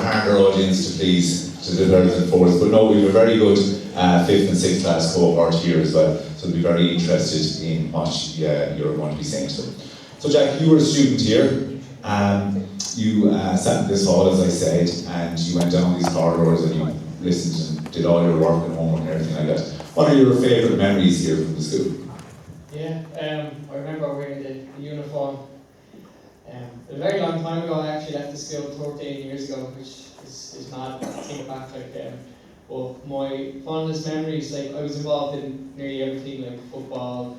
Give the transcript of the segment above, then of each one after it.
harder audience to please to the thirds and fourths, but no, we have a very good 5th and 6th class cohort here as well, so they'll be very interested in what you're going to be saying to them. So Jack, you were a student here. You sat in this hall, as I said, and you went down these corridors and you listened and did all your work and homework and everything like that. What are your favourite memories here from the school? Yeah, I remember wearing the uniform. A very long time ago, I actually left the school 13 years ago, which is mad to think back. But my fondest memories, like I was involved in nearly everything, like football,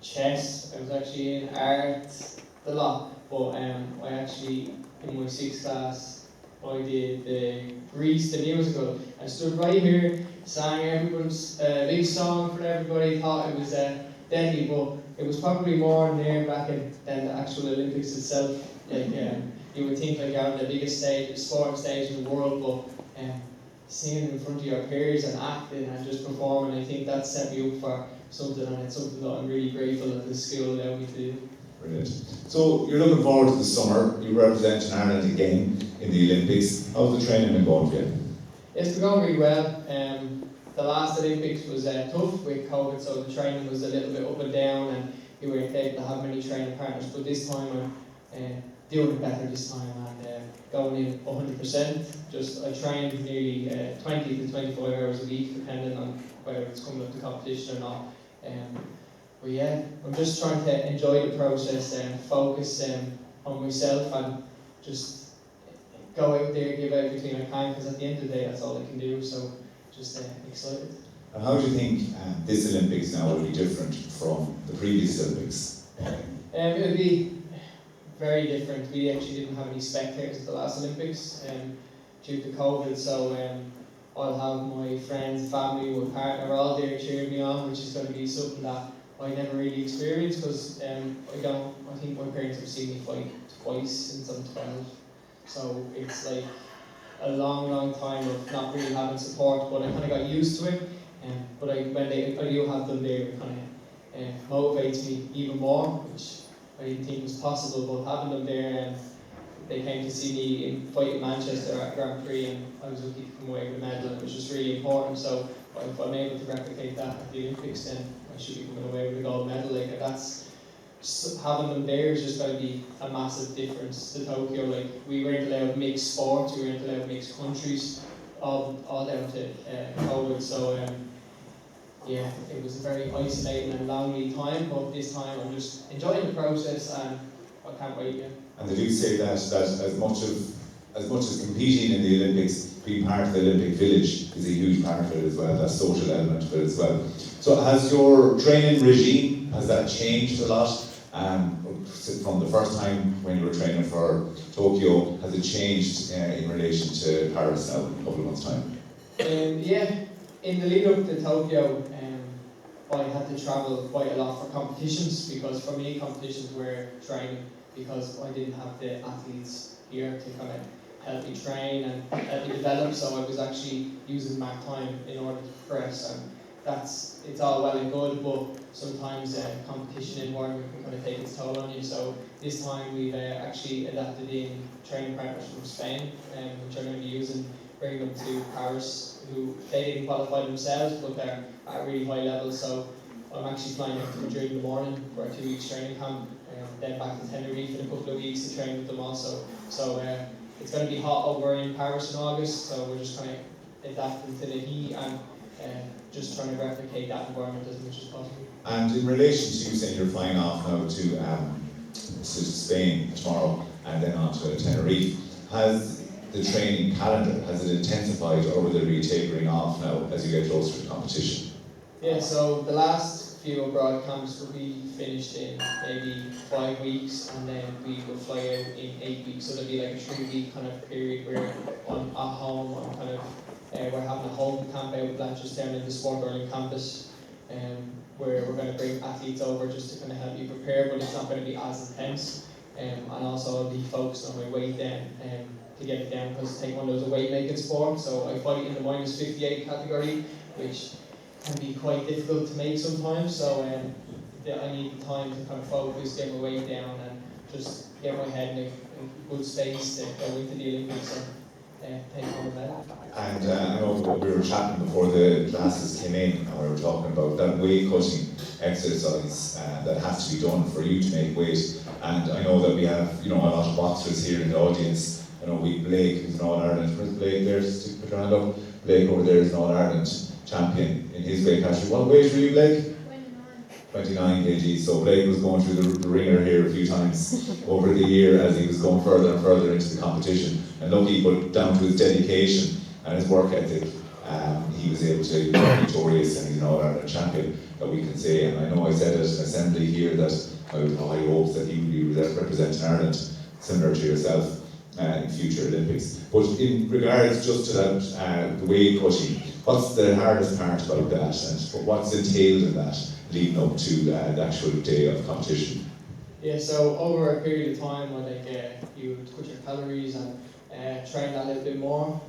chess. I was actually in art, a lot. But I actually, in my 6th class, I did the Grease, the musical. I stood right here, sang everyone's big song for everybody, thought it was deadly, but it was probably more nerve-wracking than the actual Olympics itself. Like you would think like you're on the biggest stage, the sporting stage in the world, but singing in front of your peers and acting and just performing, I think that set me up for something, and it's something that I'm really grateful that the school allowed me to do. Brilliant. So you're looking forward to the summer. You represent Ireland again in the Olympics. How's the training been going for you? It's been going really well. The last Olympics was tough with COVID, so the training was a little bit up and down, and you weren't able to have many training partners. But this time I'm doing it better this time and going in 100%. I trained nearly 20 to 25 hours a week, depending on whether it's coming up to competition or not. But yeah, I'm just trying to enjoy the process and focus on myself and just go out there, give everything I can, because at the end of the day, that's all I can do. So just excited. And how do you think this Olympics now will be different from the previous Olympics? It'll be very different. We actually didn't have any spectators at the last Olympics due to COVID, so I'll have my friends, family, my partner all there cheering me on, which is going to be something that I never really experienced, because I think my parents have seen me fight twice since I'm 12. So it's like a long time of not really having support, but I kind of got used to it. But when I do have them there, it kind of motivates me even more, which I didn't think was possible. But having them there, and they came to see me fight in Manchester at Grand Prix, and I was lucky to come away with a medal, which was really important. So if I'm able to replicate that at the Olympics, then I should be coming away with a gold medal. Like having them there is just going to be a massive difference to Tokyo. Like we weren't allowed mixed sports, we weren't allowed mixed countries, all down to COVID. So yeah, it was a very isolating and lonely time. But this time I'm just enjoying the process, and I can't wait. Yeah. And they do say that as much as competing in the Olympics, being part of the Olympic Village is a huge part of it as well, that social element of it as well. So has your training regime, has that changed a lot? From the first time when you were training for Tokyo, has it changed in relation to Paris now in a couple of months' time? Yeah, in the lead up to Tokyo, I had to travel quite a lot for competitions, because for me competitions were training, because I didn't have the athletes here to kind of help me train and help me develop, so I was actually using my time in order to progress. And it's all well and good, but sometimes competition environment can kind of take its toll on you. So this time we've actually adapted in training partners from Spain, which I'm going to be using, bring them to Paris, who they didn't qualify themselves, but they're at a really high level. So I'm actually flying out to Madrid in the morning for a 2 weeks training camp, then back to Tenerife in a couple of weeks to train with them also. So it's going to be hot over in Paris in August, so we're just trying to adapt to the heat and just trying to replicate that environment as much as possible. And in relation to you saying you're flying off now to Spain tomorrow and then on to Tenerife, has the training calendar, has it intensified, or will there be tapering off now as you get closer to competition? Yeah, so the last few abroad camps will be finished in maybe 5 weeks, and then we will fly out in 8 weeks. So there'll be like a 3-week kind of period where I'm at home, we're having a home camp out in Blanchardstown in the Sport Hurling campus, where we're going to bring athletes over just to kind of help you prepare, but it's not going to be as intense. And also I'll be focused on my weight then to get it down, because Taekwondo is a weight making sport. So I fight in the minus 58 category, which can be quite difficult to make sometimes. So I need the time to kind of focus, get my weight down, and just get my head in a good space to go into the Olympics. take home a medal. And I know we were chatting before the classes came in, and we were talking about that weight cutting exercise that has to be done for you to make weight. And I know that we have, a lot of boxers here in the audience. I know we Blake, who's an All-Ireland. Where's Blake there? Stick put your hand up. Blake over there is an All-Ireland champion in his weight category. What weight were you, Blake? 29 kg. So Blake was going through the ringer here a few times over the year as he was going further and further into the competition. And lucky, but down to his dedication and his work ethic, he was able to be victorious, and he's an All-Ireland champion that we can say. And I know I said at an assembly here that I would have high hopes that he would be representing Ireland, similar to yourself, in future Olympics. But in regards just to that, the weight cutting, what's the hardest part about that, and what's entailed in that leading up to the actual day of competition? Yeah, so over a period of time, you would cut your calories and train that a little bit more.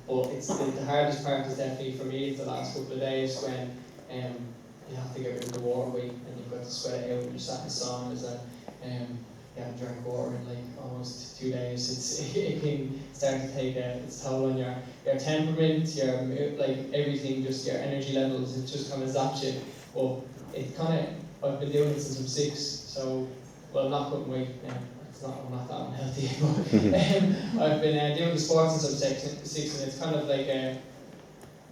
But it's the hardest part is definitely for me the last couple of days when you have to get rid of the water weight and you've got to sweat it out and you're sat in saunas and you haven't drank water in almost 2 days. It can start to take its toll on your temperament, your everything, just your energy levels. It just kind of zaps you. But I've been doing it since I'm 6, so not cutting weight. I'm not that unhealthy, but I've been doing the sport since I'm 6, and it's kind of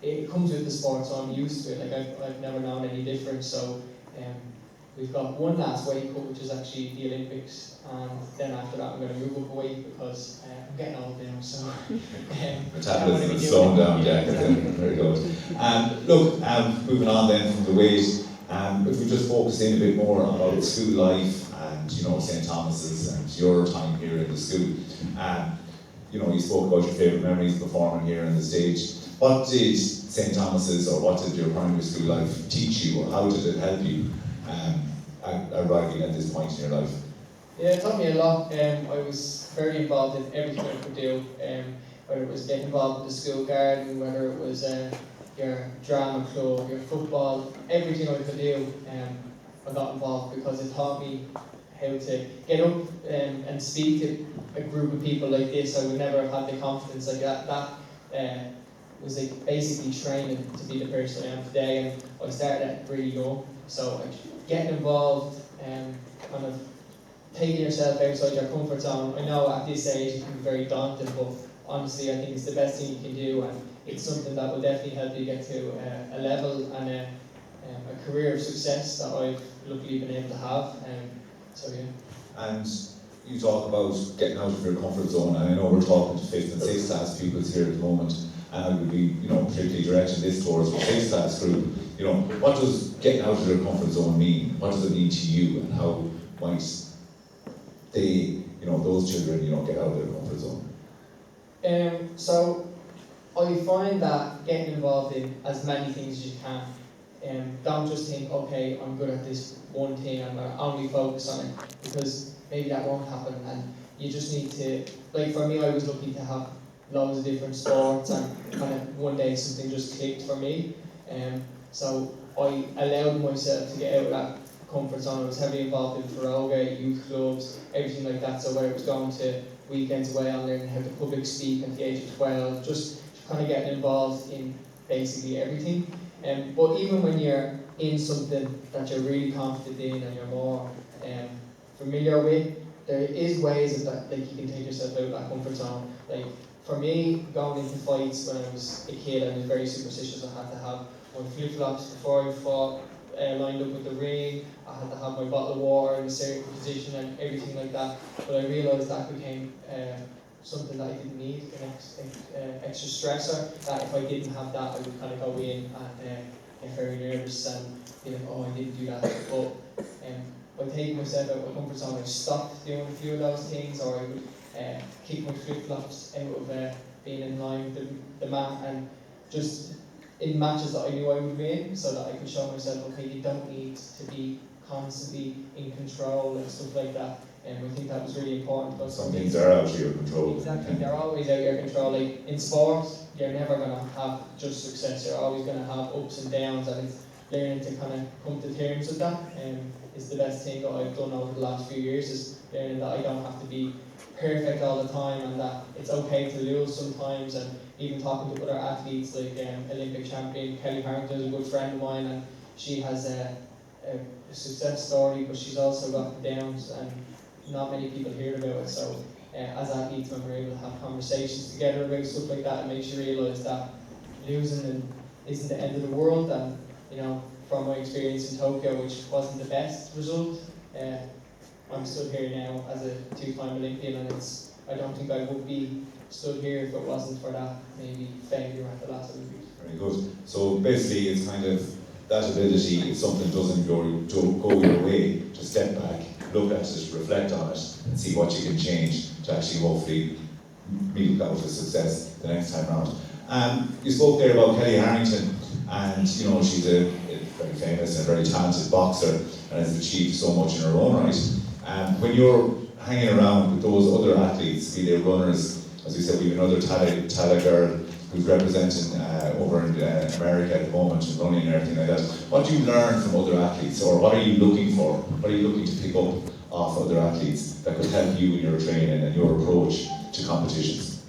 it comes with the sport, so I'm used to it. I've never known any difference. So we've got one last weight cut, which is actually the Olympics, and then after that I'm going to move up a weight because I'm getting old now. So metabolism is slowing down, yeah. Very good. Look, moving on then from the weight, if we just focus in a bit more about school life and St. Thomas's and your time here in the school. You spoke about your favourite memories performing here on the stage. What did St. Thomas's or what did your primary school life teach you, or how did it help you arriving at this point in your life? Yeah, it taught me a lot. I was very involved in everything I could do, whether it was getting involved with the school garden, whether it was your drama club, your football, everything I could do, I got involved because it taught me how to get up and speak to a group of people like this. I would never have had the confidence like that. That was basically training to be the person I am today, and I started at really young. So getting involved and kind of taking yourself outside your comfort zone. I know at this age it can be very daunting, but honestly I think it's the best thing you can do, and it's something that will definitely help you get to a level and a career of success that I've luckily been able to have. So yeah. And you talk about getting out of your comfort zone, and I know we're talking to 5th and 6th class pupils here at the moment, and I would be, particularly directing this towards the 6th class group. What does getting out of your comfort zone mean? What does it mean to you, and how might they, those children, get out of their comfort zone? So I find that getting involved in as many things as you can. Don't just think, okay, I'm good at this one thing, I'm going to only focus on it, because maybe that won't happen, and you just need to, for me, I was lucky to have loads of different sports, and kind of one day something just clicked for me. So I allowed myself to get out of that comfort zone. I was heavily involved in Feroga, youth clubs, everything like that. So where I was going to weekends away on learning how to public speak at the age of 12, just kind of getting involved in basically everything. But even when you're in something that you're really confident in and you're more familiar with, there is ways that you can take yourself out of that comfort zone. For me, going into fights when I was a kid, I was very superstitious. I had to have my flip-flops before I fought, lined up with the ring. I had to have my bottle of water in a certain position and everything like that. But I realised that became something that I didn't need, an extra stressor, that if I didn't have that, I would kind of go in and get very nervous and be like, oh, I didn't do that. But by taking myself out of my comfort zone, I stopped doing a few of those things, or I would kick my flip-flops out of being in line with the mat, and just in matches that I knew I would win, so that I could show myself, okay, you don't need to be constantly in control and stuff like that. And I think that was really important. Because some things are out of your control. Exactly, they're always out of your control. In sport, you're never going to have just success. You're always going to have ups and downs, and it's learning to kind of come to terms with that is the best thing that I've done over the last few years, is learning that I don't have to be perfect all the time, and that it's okay to lose sometimes. And even talking to other athletes like Olympic champion Kelly Harrington is a good friend of mine, and she has a success story, but she's also got the downs, and not many people hear about it. So as athletes, when we're able to have conversations together about stuff like that, it makes you realise that losing isn't the end of the world. And from my experience in Tokyo, which wasn't the best result, I'm stood here now as a two-time Olympian, and I don't think I would be stood here if it wasn't for that maybe failure at the last Olympics. Very good. So basically, it's kind of that ability, if something doesn't go your way, to step back, look at it, reflect on it, and see what you can change to actually hopefully meet out with success the next time around. You spoke there about Kelly Harrington, and she's a very famous and very talented boxer and has achieved so much in her own right. When you're hanging around with those other athletes, be they runners, as we said, we have another Tala girl who's representing over in America at the moment and running and everything like that. What do you learn from other athletes, or what are you looking for? What are you looking to pick up off other athletes that could help you in your training and your approach to competitions?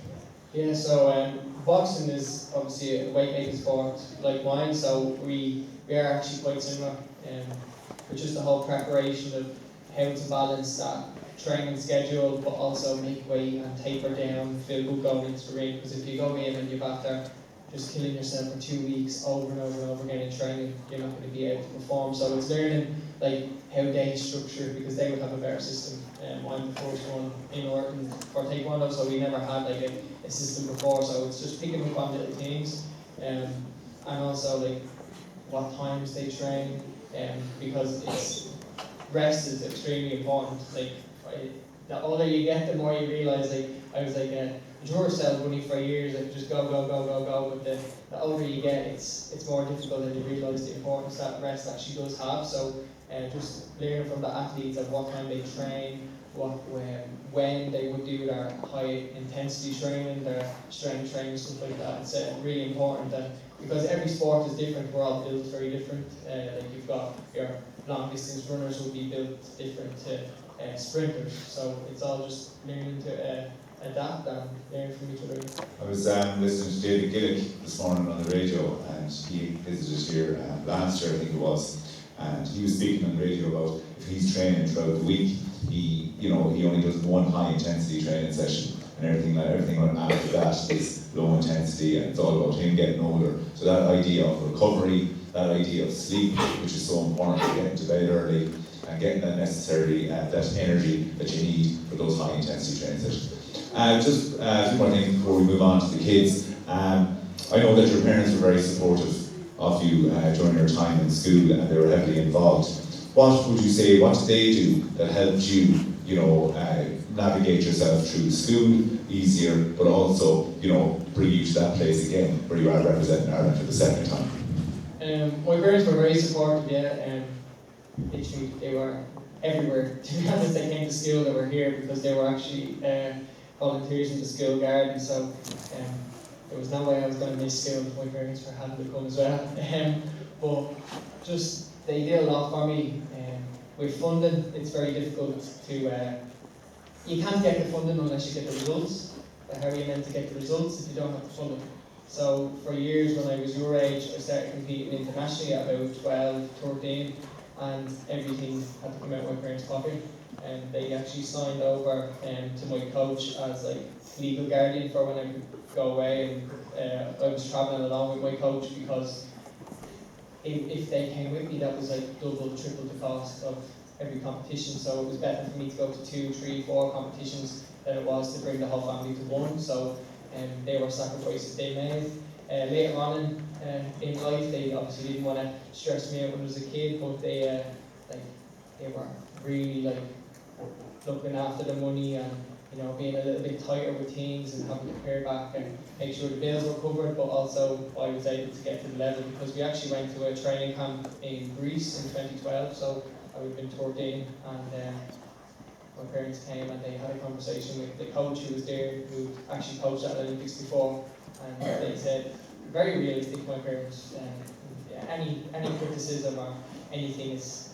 Yeah, so boxing is obviously a weight-making sport like mine, so we are actually quite similar. With just the whole preparation of how to balance that training schedule, but also make weight and taper down, feel good going into the ring. Because if you go in and you're after just killing yourself for 2 weeks over and over and over again in training, you're not going to be able to perform. So it's learning how they structure, because they would have a better system. I'm the first one in Orton for Taekwondo, so we never had a system before. So it's just picking up on little things, and also what times they train, because rest is extremely important. The older you get, the more you realise. I was a Duracell running for years, just go, but the older you get, it's more difficult, and you realise the importance that rest actually does have. So just learning from the athletes of what time they train, when they would do their high intensity training, their strength training, stuff like that. It's really important, because every sport is different. We're all built very different. You've got your long distance runners will be built different to sprinters. So it's all just learning to adapt and learn from each other. I was listening to David Gillick this morning on the radio, and he visited here last year, I think it was, and he was speaking on the radio about if he's training throughout the week, he only does one high intensity training session, and everything after that is low intensity, and it's all about him getting older. So that idea of recovery, that idea of sleep, which is so important, getting to bed early and getting that necessary that energy that you need for those high intensity training sessions. Just a few more things before we move on to the kids. I know that your parents were very supportive of you during your time in school, and they were heavily involved. What would you say, what did they do that helped you, navigate yourself through school easier, but also, bring you to that place again where you are representing Ireland for the second time? My parents were very supportive, yeah. Literally, they were everywhere. To be honest, they came to school, they were here because they were actually volunteers in the school garden, so there was no way I was going to miss school if my parents were having to come as well. But just, they did a lot for me. With funding, it's very difficult to, you can't get the funding unless you get the results. But how are you meant to get the results if you don't have the funding? So for years when I was your age, I started competing internationally at about 12, 13, and everything had to come out of my parents' pocket. And they actually signed over to my coach as legal guardian for when I could go away, and I was travelling along with my coach, because if they came with me, that was double, triple the cost of every competition. So it was better for me to go to 2, 3, 4 competitions than it was to bring the whole family to one. So they were sacrifices they made. Later on in life, they obviously didn't want to stress me out when I was a kid, but they were really looking after the money, and being a little bit tighter with things and having to pay back and make sure the bills were covered, but also I was able to get to the level, because we actually went to a training camp in Greece in 2012, so I would have been 13, and my parents came and they had a conversation with the coach who was there, who actually coached at the Olympics before, and they said, very realistic, my parents, any criticism or anything is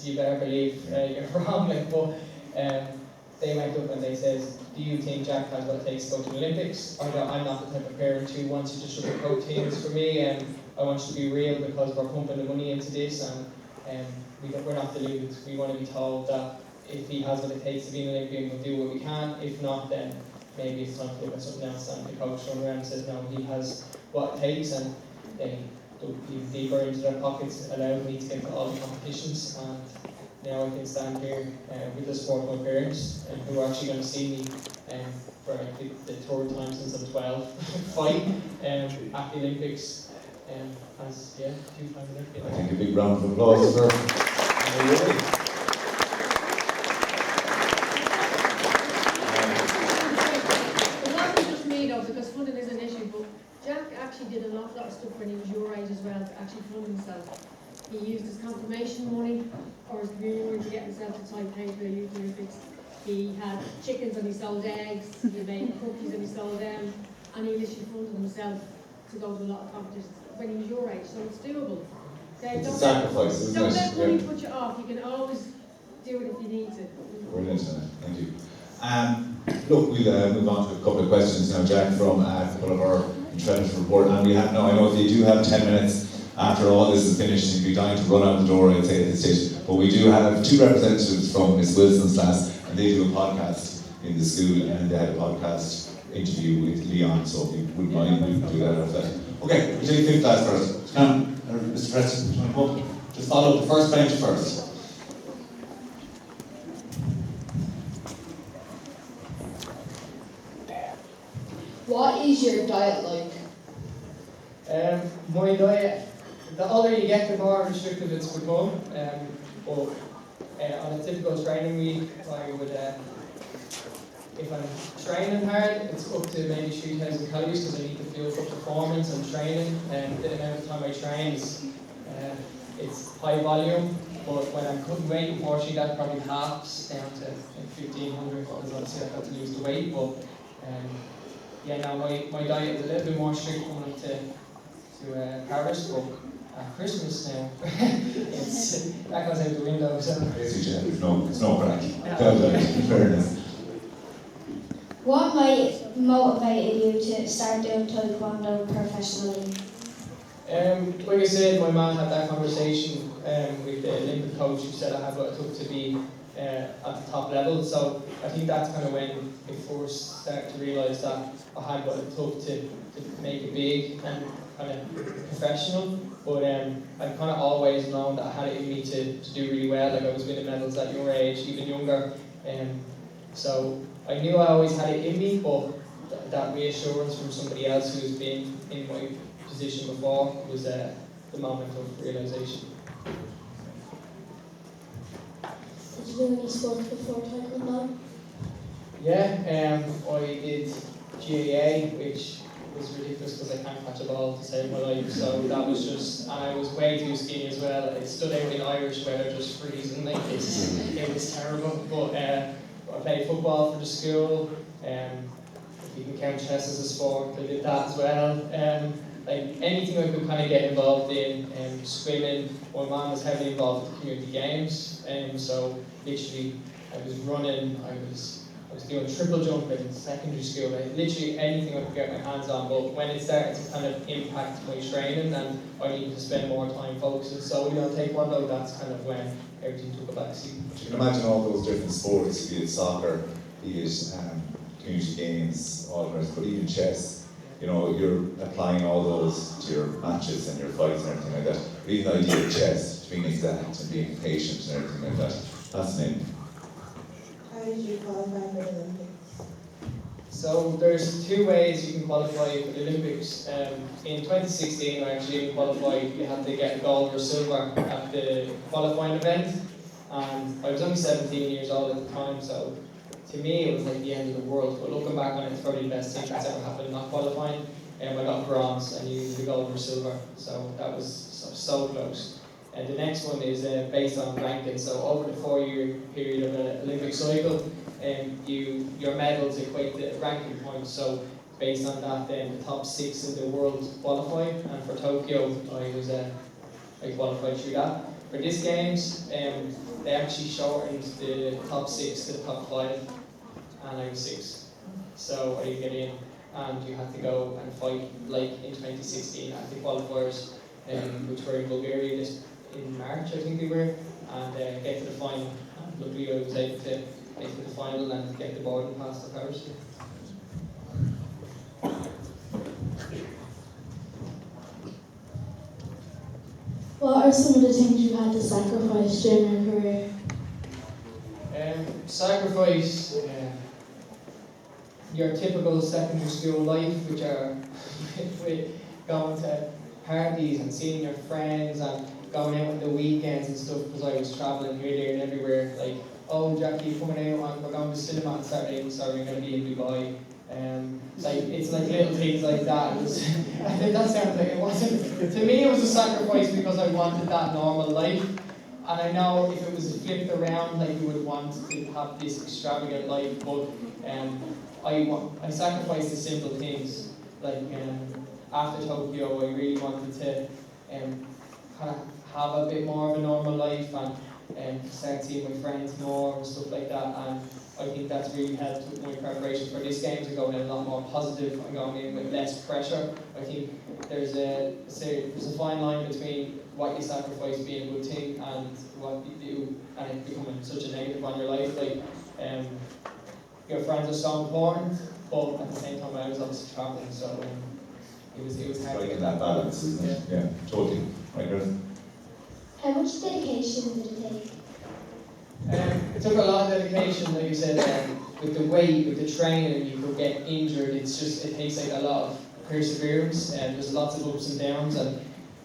you better believe you're wrong. Like, but they went up and they said, do you think Jack has what it takes to go to the Olympics? I'm not the type of parent who wants you to sugarcoat things for me, and I want you to be real because we're pumping the money into this, and we're not deluded. We want to be told that if he has what it takes to be an Olympian, we'll do what we can. If not, then maybe it's time to look at something else. And the coach turned around and says, no, he has what it takes, and they dug even deeper into their pockets, allowed me to get to all the competitions, and now I can stand here with the support of my parents, who are actually going to see me for the third time since I'm 12 fight at the Olympics as two-time Olympian. I think a big round of applause for Woolley. Because funding is an issue, but Jack actually did an awful lot of stuff when he was your age as well to actually fund himself. He used his confirmation money or his community money to get himself to Taipei for the Youth Olympics. He had chickens and he sold eggs, he made cookies and he sold them, and he literally funded himself to go to a lot of competitions when he was your age, so it's doable. It's a sacrifice, isn't it? Don't let money put you off, you can always do it if you need to. Brilliant, thank you. Look, we'll move on to a couple of questions now, Jack, from a couple of our intrepid report. And we have now, I know if you do have 10 minutes after all this is finished, you'd be dying to run out the door, I'd say, at this stage. But we do have two representatives from Miss Wilson's class, and they do a podcast in the school, and they had a podcast interview with Leon, so if you wouldn't mind, we can do that after that. Okay, we'll take 5th class first. Mr. Preston, just follow the first bench first. What is your diet like? My diet, the older you get, the more restrictive it's become. But on a typical training week, I would, if I'm training hard, it's up to maybe 3,000 calories because I need to fuel for performance and training. And the amount of time I train is, it's high volume. But when I'm cutting weight, unfortunately, that probably halves down to 1,500 because obviously I've got to lose the weight. But now my diet is a little bit more strict coming up to Paris, but at Christmas now, that goes out the window. So. It's no crack. Fairness. What motivated you to start doing Taekwondo professionally? Like I said, my man had that conversation with the Olympic coach who said I had what it took to be at the top level. So I think that's kind of when it first started to realise that I had what it took to make it big and kind of professional. But I've kind of always known that I had it in me to do really well. Like I was winning medals at your age, even younger. So I knew I always had it in me, but that reassurance from somebody else who's been in my position before was the moment of realisation. Did you do any sports before Taekwondo? Yeah, I did GAA, which was ridiculous because I can't catch a ball to save my life. So that was just, and I was way too skinny as well. It stood out in Irish weather, just freezing like this. It was terrible. But I played football for the school. If you can count chess as a sport, I did that as well. Like anything I could kind of get involved in, swimming. My mum was heavily involved with community games, so literally I was running, I was doing triple jump in secondary school, like literally anything I could get my hands on. But when it started to kind of impact my training and I needed to spend more time focusing solely on Taekwondo, that's kind of when everything took a backseat. You can imagine all those different sports, be it soccer, be it community games, all the rest, but even chess. You know, you're applying all those to your matches and your fights and everything like that. But even the idea of chess, being exact and being patient and everything like that, fascinating. How did you qualify for the Olympics? So there's two ways you can qualify for the Olympics. In 2016, I actually didn't qualify. You had to get gold or silver at the qualifying event. And I was only 17 years old at the time, so to me it was like the end of the world. But looking back on it, it's probably the best thing that's ever happened not qualifying. I got bronze and you needed the gold or silver, so that was so close. And the next one is based on ranking. So over the 4-year period of an Olympic cycle, your medals equate to ranking points. So based on that, then the top 6 in the world qualified, and for Tokyo, I qualified through that. For this games, they actually shortened the top 6 to the top 5, and I was 6. So I didn't get in, and you had to go and fight, like in 2016 at the qualifiers, which were in Bulgaria in March, I think they were, and get to the final. And luckily I was able to get to the final and get the boarding pass to Paris. What are some of the things you had to sacrifice during your career? Sacrifice your typical secondary school life, which are with going to parties and seeing your friends and going out on the weekends and stuff, because I was travelling here, there and everywhere. Like, oh Jackie, you're coming out, we're going to the cinema on Saturday, sorry, we're going to be in Dubai. It's like little things like that. It was, I think that sounds like it wasn't. To me, it was a sacrifice because I wanted that normal life, and I know if it was flipped around, like you would want to have this extravagant life. But I sacrificed the simple things. Like after Tokyo, I really wanted to kind of have a bit more of a normal life and start seeing my friends more and stuff like that. And I think that's really helped with my preparation for this game, to go in a lot more positive and going in with less pressure. I think there's a fine line between what you sacrifice being a good thing and what you do and it becoming such a negative on your life. Like your friends are so important, but at the same time I was obviously travelling, so it was hard to get that balance, isn't it? Yeah, totally. Right, Chris? How much dedication did it take? It took a lot of dedication, like you said, with the weight, with the training, you could get injured. It takes like a lot of perseverance, and there's lots of ups and downs, and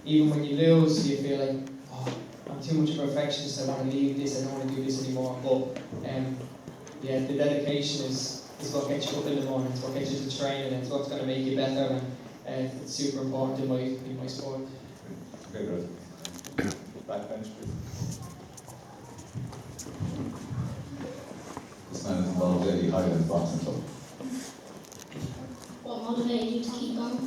even when you lose, you feel like, oh, I'm too much of a perfectionist, I want to leave this, I don't want to do this anymore. But yeah, the dedication is what gets you up in the morning, it's what gets you to training, it's what's going to make you better, and it's super important in my sport. Okay, good. Backbench, please. This man is involved in the Highland Boxing Club. What motivated you to keep going?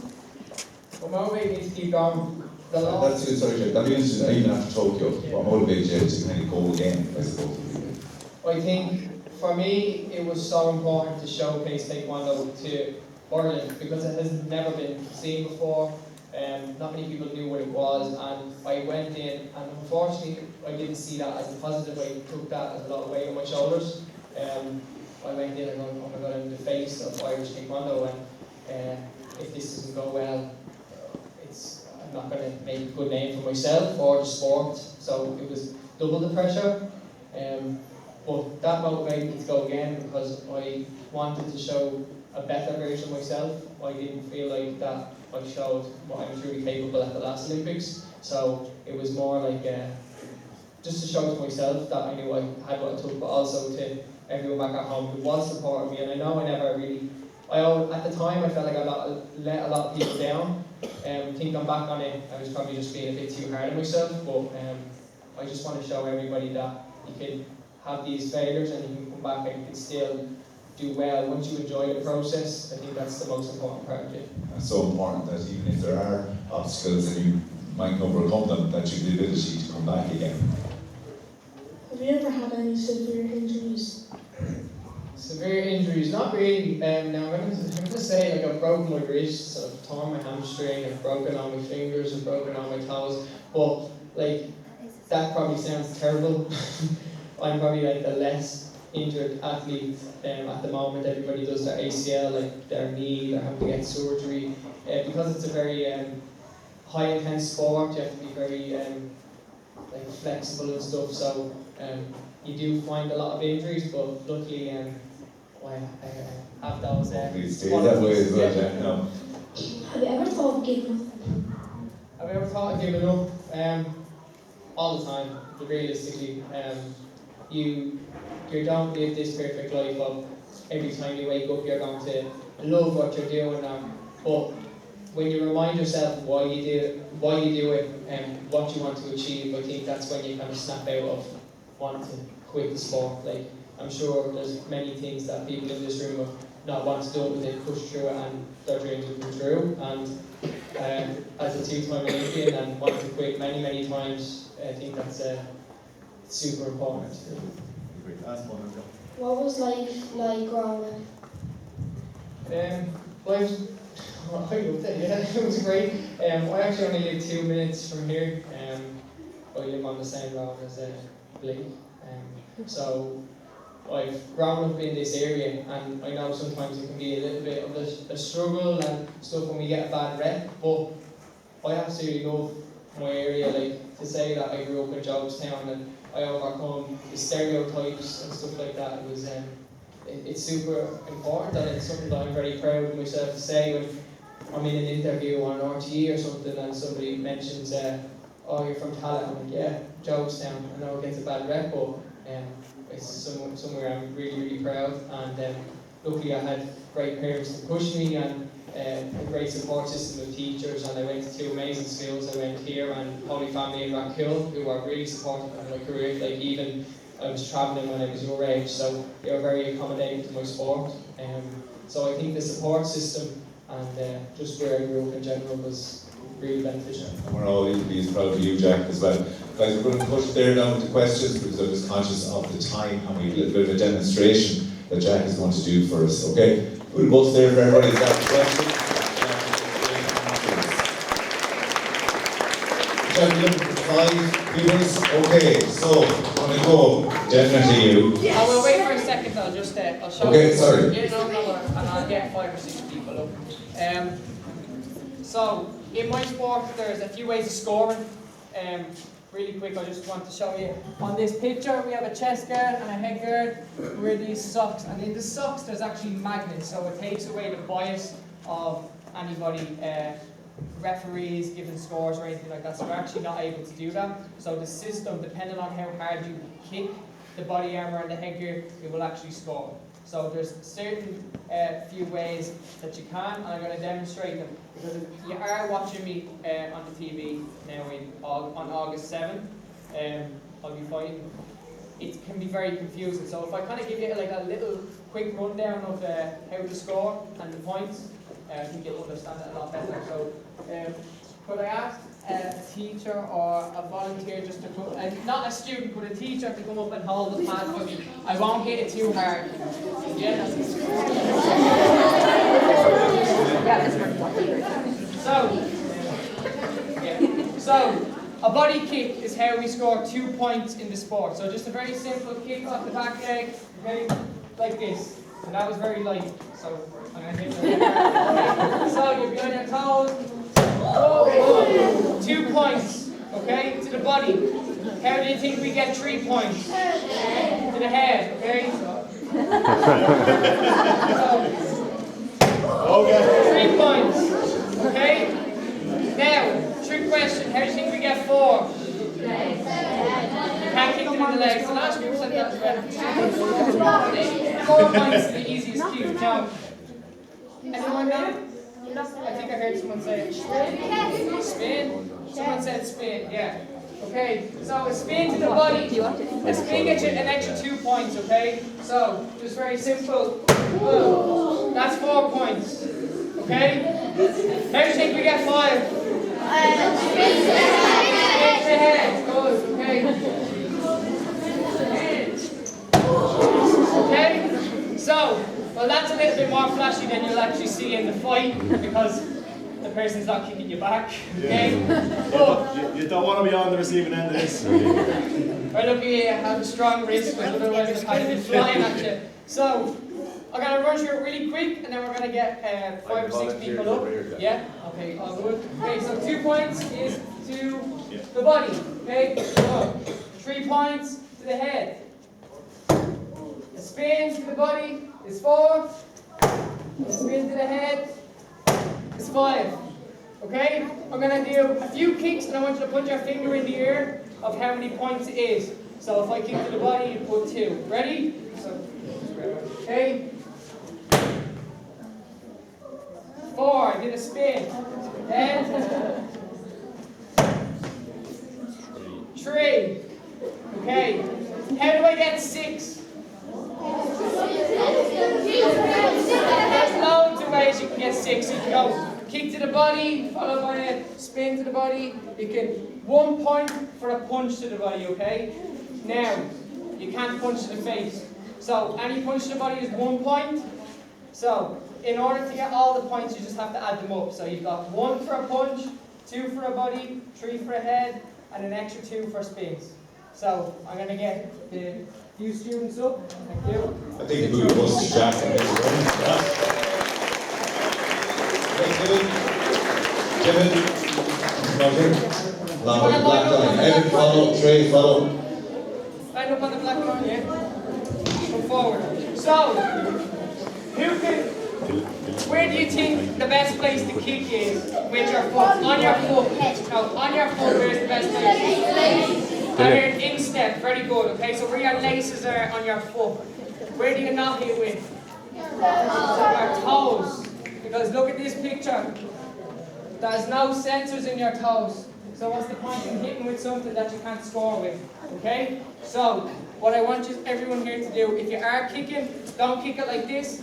What motivated me to keep going? That's good, sorry, Jake. That'd be interesting, even after Tokyo. Yeah. What motivated you to kind of go again, I suppose? I think for me it was so important to showcase Taekwondo to Ireland because it has never been seen before. Not many people knew what it was, and I went in, and unfortunately I didn't see that as a positive. I took that as a lot of weight on my shoulders. I went in and oh my god, I'm the face of Irish Taekwondo, and if this doesn't go well, I'm not going to make a good name for myself or the sport. So it was double the pressure. But that motivated me to go again because I wanted to show a better version of myself. I didn't feel like that I showed what I was really capable at the last Olympics. So it was more like just to show to myself that I knew I had what it took, but also to everyone back at home who was supporting me. And I know I never really, at the time I felt like I let a lot of people down. Thinking back on it, I was probably just being a bit too hard on myself, but I just want to show everybody that you can have these failures and you can come back and you can still do well. Once you enjoy the process, I think that's the most important part of it. It's so important that even if there are obstacles and you might overcome them, that you have the ability to come back again. Have you ever had any severe injuries? Severe injuries? Not really. Now I'm going to say like I've broken my wrists, I've torn my hamstring, I've broken all my fingers, I've broken all my toes, but like that probably sounds terrible. I'm probably like the less injured athlete at the moment. Everybody does their ACL, like their knee, they're having to get surgery. Because it's a very high intense sport, you have to be very like flexible and stuff, so you do find a lot of injuries, but luckily I have those Please stay that way as well, Jack. No. Have you ever thought of giving up? Have I ever thought of giving up? All the time, realistically. You don't live this perfect life of every time you wake up you're going to love what you're doing now. But when you remind yourself why you do it and what you want to achieve, I think that's when you kind of snap out of wanting to quit the sport. Like I'm sure there's many things that people in this room have not want to do it, but they push through it and their dreams will come true. And as a two-time Olympian and wanting to quit many, many times, I think that's super important. What was life like growing up? Life, well, I loved it, yeah, it was great. I actually only live 2 minutes from here. I live on the same road as Blake. So I've grown up in this area, and I know sometimes it can be a little bit of a struggle and stuff when we get a bad rep, but I absolutely love my area. Like, to say that I grew up in Jobestown and I overcome the stereotypes and stuff like that, it was it's super important, and it's something that I'm very proud of myself to say when I'm in an interview on an RTE or something and somebody mentions, oh, you're from Tallaght. I'm like, yeah, Jobestown. I know it gets a bad rep, but it's somewhere I'm really, really proud. And luckily I had great parents to push me, and a great support system of teachers, and I went to 2 amazing schools. I went here and Holy Family in Rackhill, who are really supportive of my career. Like, even I was travelling when I was your age, so they were very accommodating to my sport. So I think the support system and just where I grew up in general was really beneficial. And we're all equally as proud of you, Jack, as well. Guys, we're going to push there now with the questions because I'm just conscious of the time, and we have a little bit of a demonstration that Jack is going to do for us, okay? We'll both there for everybody who's got a question. Jack, you're looking for 5 viewers. Okay, so I'm going to go definitely you. Yes. I will wait for a second, I'll just I'll show okay, you. Sorry. Yeah, no, and I'll get 5 or 6 people up. So, in my sport, there's a few ways of scoring. Really quick, I just want to show you. On this picture, we have a chest guard and a head guard. Wear these socks, and in the socks, there's actually magnets, so it takes away the bias of anybody, referees giving scores or anything like that. So we're actually not able to do that. So the system, depending on how hard you kick the body armor and the headgear, it will actually score. So there's certain few ways that you can, and I'm going to demonstrate them. Because if you are watching me on the TV now on August 7th, I'll be fighting. It can be very confusing. So if I kind of give you like a little quick rundown of how to score and the points, I think you'll understand it a lot better. So could I ask a teacher or a volunteer just to put, not a student, but a teacher to come up and hold the pad for me? I won't hit it too hard. Yeah, So, a body kick is how we score 2 points in the sport. So just a very simple kick off the back leg, okay, like this. And that was very light. So I'm going to hit it. So you're behind your toes. Oh, 2 points, okay, to the body. How do you think we get 3 points? To the head, okay? So, 3 points, okay? Now, trick question, how do you think we get 4? You can't kick them in the legs. So last group said that as well. 4 points is the easiest cue. Now, anyone know? I think I heard someone say it. Spin? Someone said spin, yeah. Okay, so a spin to the body. A spin gets you an extra 2 points, okay? So, just very simple. That's 4 points. Okay? How do you think we get 5? Spin to the head. Good, okay. Okay? So, well, that's a little bit more flashy than you'll actually see in the fight because the person's not kicking you back. Okay? You don't want to be on the receiving end of this. Right, look, you have a strong wrist, but otherwise it's kind of been flying at you. So, I'm going to run through it really quick, and then we're going to get 5 or 6 people up. Yeah? Okay, all good. Okay, so 2 points is to the body. Okay? So, 3 points to the head. A spin to the body is 4. A spin to the head is 5. Okay? I'm going to do a few kicks, and I want you to put your finger in the air of how many points it is. So if I kick to the body, you put 2. Ready? So, okay? 4, I did a spin. Then 3. Okay. How do I get 6? kick. So you can go kick to the body, followed by a spin to the body. You can 1 point for a punch to the body, okay? Now, you can't punch to the face. So any punch to the body is 1 point. So in order to get all the points, you just have to add them up. So you've got 1 for a punch, 2 for a body, 3 for a head, and an extra 2 for spins. So I'm going to get the few students up. Thank you. I think we will bust Jack and his run. Kevin, come here. Along with the black line. Evan, follow. Trey, follow. Line up on the black line, yeah? Come forward. So, where do you think the best place to kick is with your foot? On your foot. No, on your foot, where's the best place? And instep, very good, okay? So where your laces are on your foot, where do you knock it with? Your toes. Because look at this picture. There's no sensors in your toes. So what's the point in hitting with something that you can't score with? Okay? So, what I want everyone here to do, if you are kicking, don't kick it like this.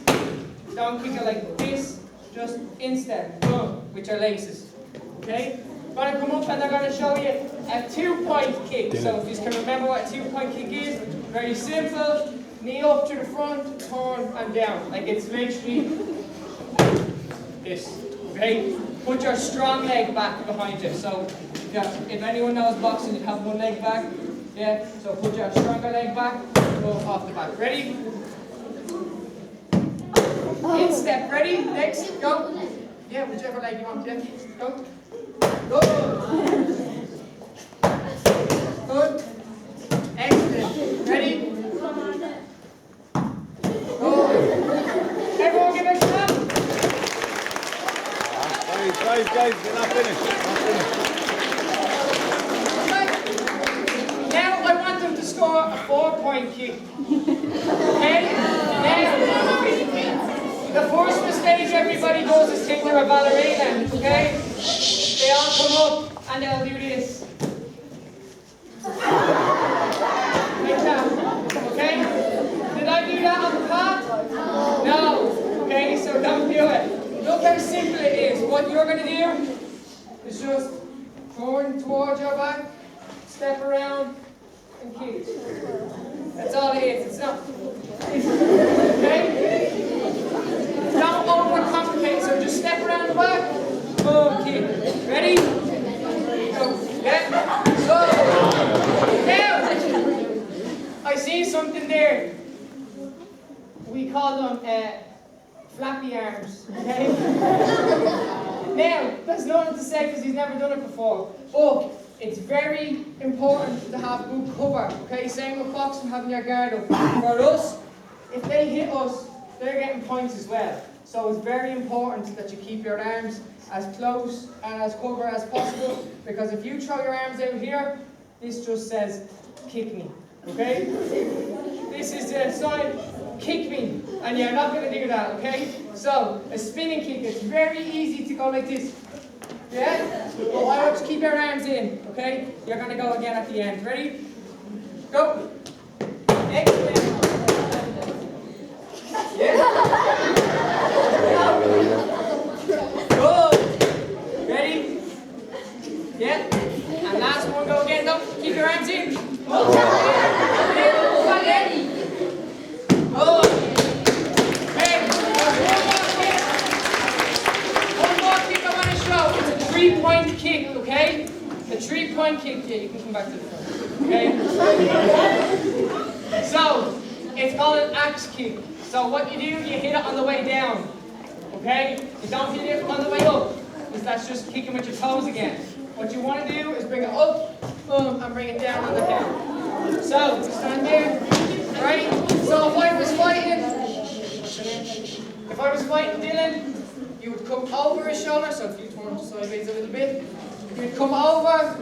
Don't kick it like this. Just instep, boom, with your laces. Okay? I'm going to come up and I'm going to show you a 2-point kick. So if you can remember what a 2-point kick is, very simple. Knee up to the front, turn and down. Like it's literally this. Okay? Put your strong leg back behind you. So if anyone knows boxing, you have one leg back. Yeah? So put your stronger leg back, go off the back. Ready? Instep. Ready? Next. Go. Yeah, whichever leg you want. Yeah. Go. Go. Good. Excellent. Ready? Go. Everyone give a clap. Guys, we're not finished. Now I want them to score a 4-point kick. Okay? Now, the first mistake everybody does is think they're a ballerina. Okay? They all come up and they'll do this. Like that. Okay? Did I do that on the path? No. Okay, so don't do it. Look how simple it is. What you're going to do is just turn towards your back, step around, and kick. That's all it is. It's not. Okay? Don't overcomplicate. So just step around the back, boom, kick. Ready? Go. Yeah. Go. Now, I see something there. We call them flappy arms. Okay? Now, there's nothing to say because he's never done it before. But it's very important to have good cover. Okay? Same with boxing, having your guard up. For us, if they hit us, they're getting points as well. So it's very important that you keep your arms as close and as cover as possible, because if you throw your arms out here, this just says, kick me. Okay? This is the sign, kick me, and you're not going to do that, okay? So, a spinning kick, it's very easy to go like this. Yeah? But I want you to keep your arms in, okay? You're going to go again at the end. Ready? Go. Excellent. Yeah? Good. Ready? Yeah? And last one, go again, though. Keep your arms in. Oh. Three-point kick, okay? A 3-point kick. Yeah, you can come back to the front. Okay? So, it's called an axe kick. So what you do, you hit it on the way down. Okay? You don't hit it on the way up, because that's just kicking with your toes again. What you want to do is bring it up, boom, and bring it down on the head. So, stand there, right? So if I was fighting Dylan, you would come over his shoulder, so if you turn sideways a little bit, you'd come over.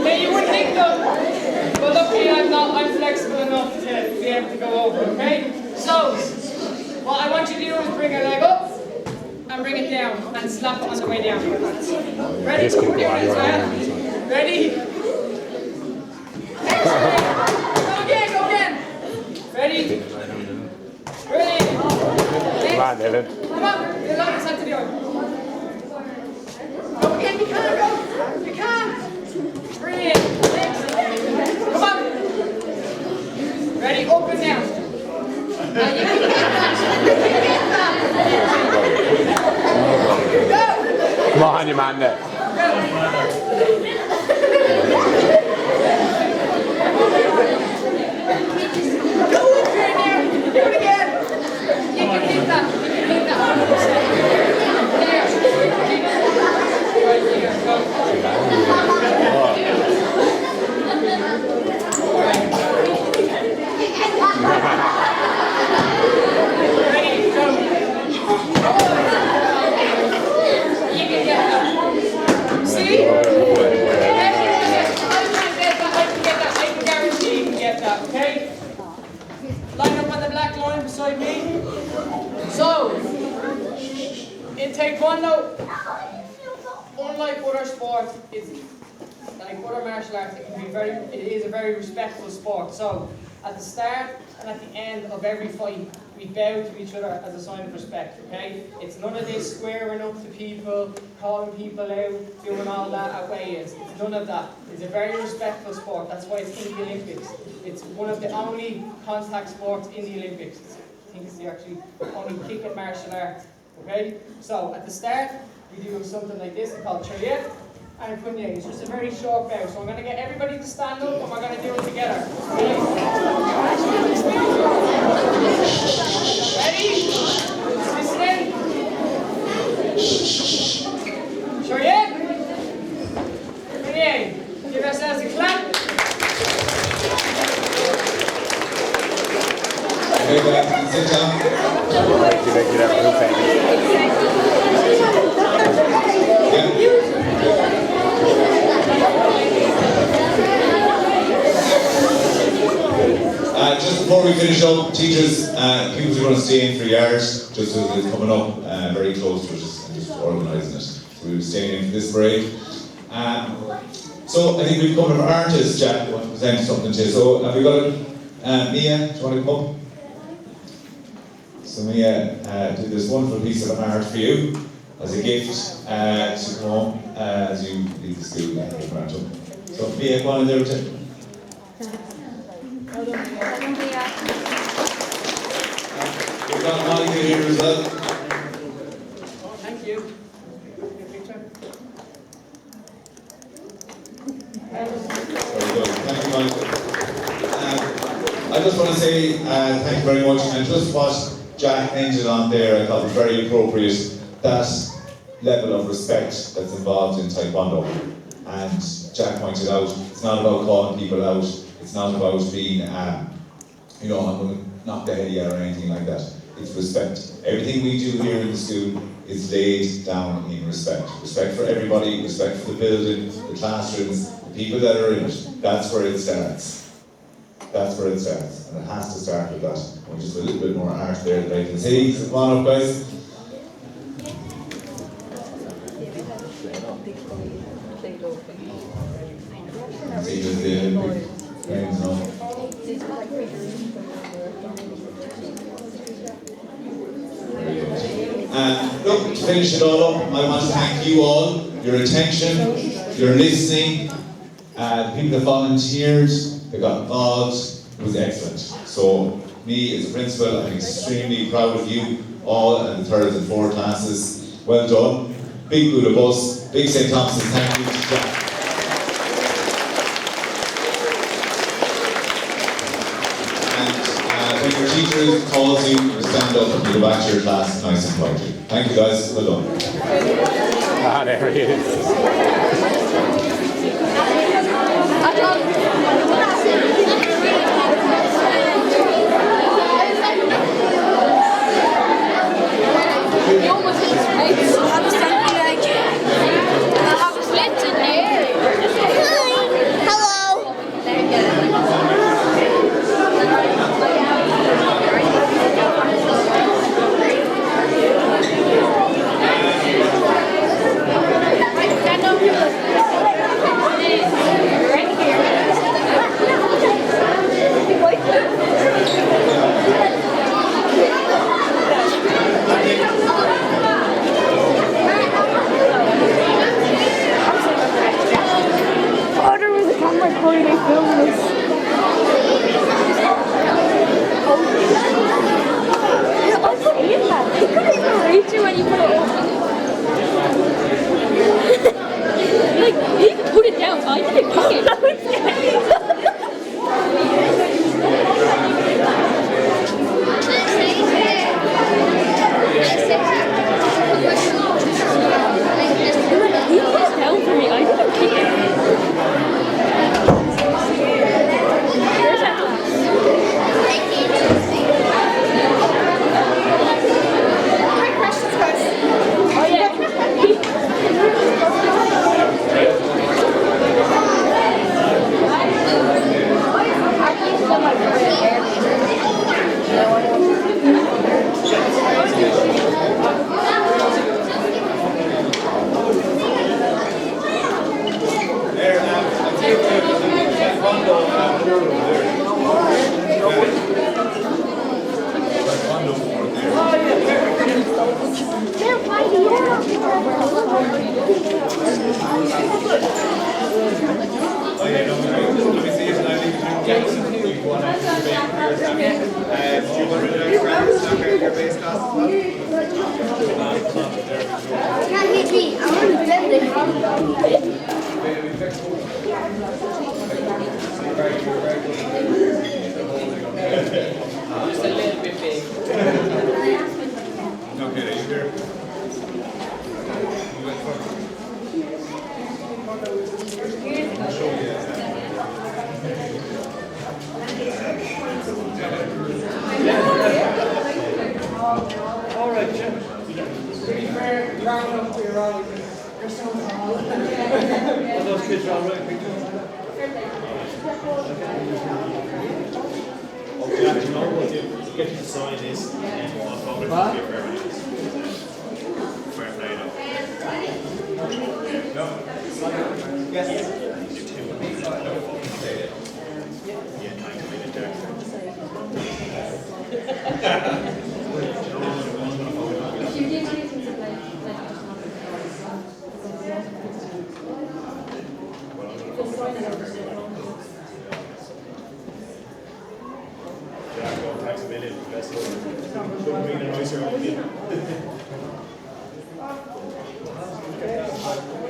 Then you would lick them. But luckily I'm flexible enough to be able to go over, okay? So, what I want you to do is bring your leg up and bring it down and slap it on the way down. Ready? Ready? Excellent. Go again. Ready? on, Dylan. Come on, you're allowed to send to the other. Go again, you can't go. You can't. Brilliant. Come on. Ready, up and down. Now you can get that. Go. Come on, you man there. Go. Go with her now. Do it again. You can hit that. You can hit that. There. Right here. Go. Ready? Go. You can get that. See? I can guarantee you can get that, okay? Line up on the black line beside me. So, in taekwondo, unlike other sports, it's like other martial arts, it is a very respectful sport. So, at the start and at the end of every fight, we bow to each other as a sign of respect, okay? It's none of this squaring up to people, calling people out, doing all that away. It's none of that. It's a very respectful sport. That's why it's in the Olympics. It's one of the only contact sports in the Olympics. I think it's the actually only kicking martial art, okay? So, at the start, we do something like this, it's called chariot and punye. It's just a very short bow. So I'm going to get everybody to stand up and we're going to do it together. Okay? Ready? Listen. Chariot. Punye. Give ourselves a clap. Okay, guys, sit down. Just before we finish up, teachers, people are going to stay in for yards, just as it's coming up very close to us and just organising it. So we'll be staying in for this break. So I think we've come to our artists, Jack, want to present something to you. So have we got Mia, do you want to come up? So Mia did this wonderful piece of art for you as a gift to come home as you leave the school and take around them. So Mia, go on in there with it. We've got Monica here as well. Thank you. Your picture. Very good. Thank you, Monica. I just want to say thank you very much. And just what Jack ended on there, I thought was very appropriate. That level of respect that's involved in Taekwondo. And Jack pointed out, it's not about calling people out. It's not about being, I'm going to knock the head of you or anything like that. It's respect. Everything we do here in the school is laid down in respect. Respect for everybody, respect for the building, the classrooms, the people that are in it. That's where it starts. That's where it starts. And it has to start with that. And just a little bit more art there that I can see. So come on up, guys. See the names on. Look, to finish it all up, I want to thank you all, your attention, your listening, the people that volunteered, that got involved. It was excellent. So, me as a principal, I'm extremely proud of you all and the third and fourth classes. Well done. Big Buddha Bus, big St. Thomas's, thank you to Jack. When your teacher calls you, stand up and go back to your class nice and quietly. Thank you guys, well done. Ah, there he is. You almost hit his face. I was thinking like, I have a slit in there. Hello. Stand up. He can put it down. I didn't pick it. He put it down for me. I didn't pick it. Where's that glass? Oh yeah. Just a little bit big. Okay, are you there? All right, Jim. Pretty fair, round up to your right. You're so tall. Are those kids all right? Jack, you know what to get you to sign this and I'll probably give you a fair play though. No. Yes. Yeah, 9 minutes, Jack. Jack, go tax a million, best of it. Couldn't be a nicer idea.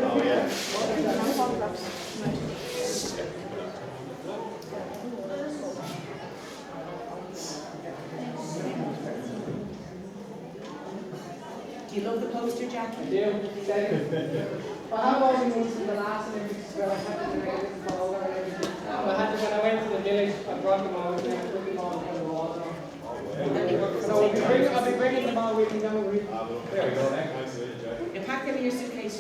Oh yeah. Do you love the poster, Jack? I do. I have only been to the last Olympics where I had to do it for over and everything. I had to, when I went to the village, I brought them all with me, I took them all from the water. So I'll be bringing them all with me now. There we go. Nice to meet you, Jack. You pack them in your suitcase.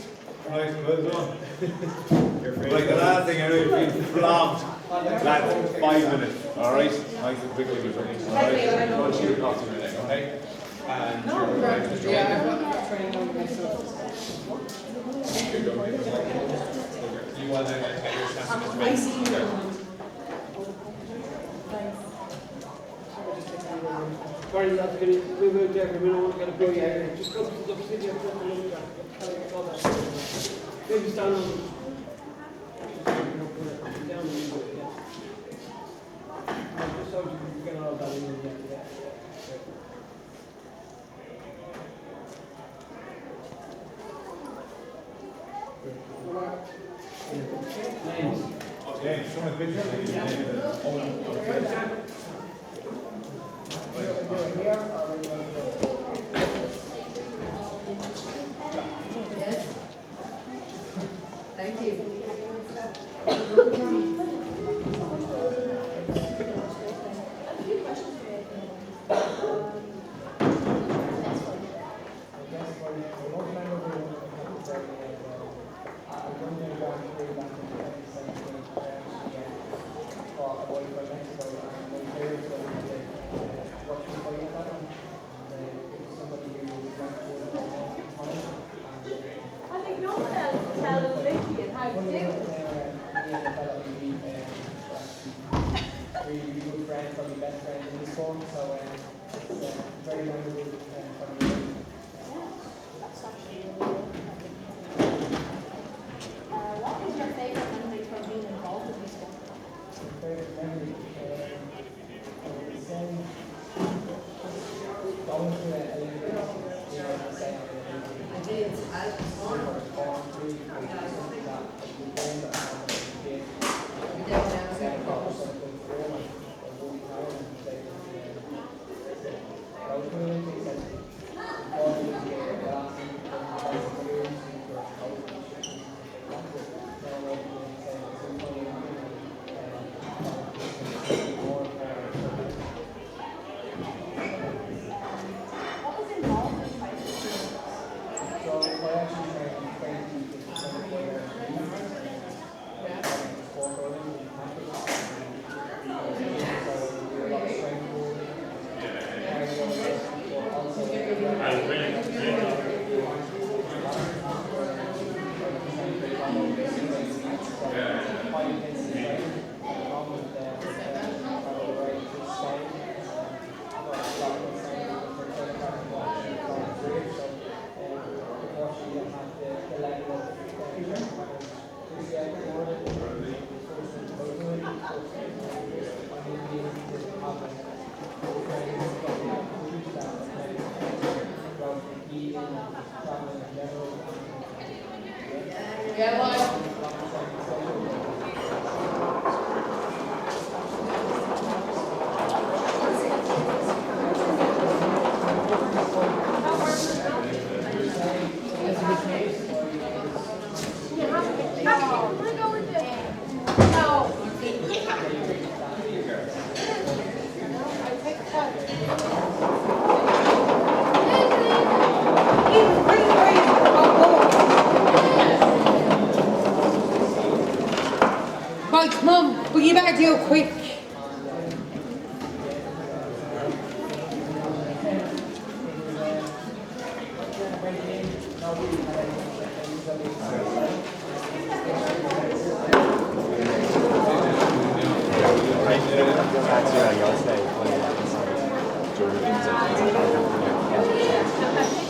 Right, well done. Like the last thing I know, you've been flogged. Last 5 minutes. Alright? Nice and quickly before you. Alright? Lunch your coffee in a minute, okay? And Yeah, I've got training on myself. you want to get your chance to I see you. Sorry, that's good. We will do it. We don't want to get a big area. Just go to the city of maybe stand on them. Down a little bit, yeah. Just so you can get all that in there. Okay, show me the picture. Yes. Thank you. Really good friend, probably best friend in this form, so it's very wonderful from you. What is your favourite memory from being involved in this one? Favorite memory? Going to a Olympics, you know, saying I did. really unfortunately I'm at the level of Yeah, well. Right, Mum, but you better do it quick.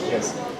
Yes.